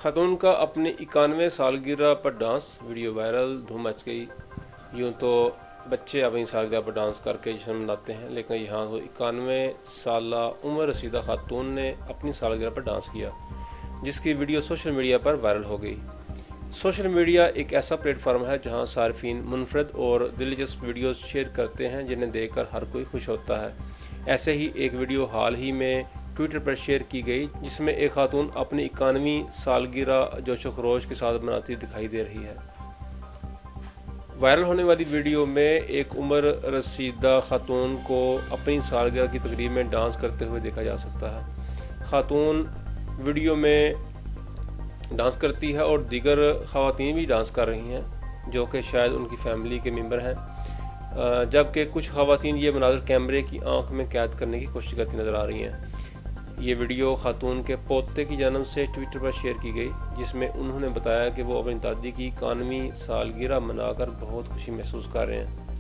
खातून का अपनी 91वें सालगिरह पर डांस, वीडियो वायरल, धूम मच गई। यूँ तो बच्चे अपनी सालगिरह पर डांस करके जश्न मनाते हैं, लेकिन यहाँ तो 91 साला उम्र रसीदा खातून ने अपनी सालगिरह पर डांस किया, जिसकी वीडियो सोशल मीडिया पर वायरल हो गई। सोशल मीडिया एक ऐसा प्लेटफॉर्म है जहाँ सार्फिन मुनफरद और दिलचस्प वीडियोस शेयर करते हैं जिन्हें देखकर हर कोई खुश होता है। ऐसे ही एक वीडियो हाल ही में ट्विटर पर शेयर की गई, जिसमें एक खातून अपनी 91वीं सालगिरह जोशो खरोश के साथ मनाती दिखाई दे रही है। वायरल होने वाली वीडियो में एक उम्र रसीदा खातून को अपनी सालगिरह की तकरीब में डांस करते हुए देखा जा सकता है। खातून वीडियो में डांस करती है और दीगर ख़वातीन भी डांस कर रही हैं, जो कि शायद उनकी फैमिली के मेंबर हैं, जबकि कुछ ख़वातीन ये मनाज़र कैमरे की आंख में कैद करने की कोशिश करती नज़र आ रही हैं। ये वीडियो खातून के पोते की जानब से ट्विटर पर शेयर की गई, जिसमें उन्होंने बताया कि वो अपनी दादी की 91वीं सालगिरह मनाकर बहुत खुशी महसूस कर रहे हैं।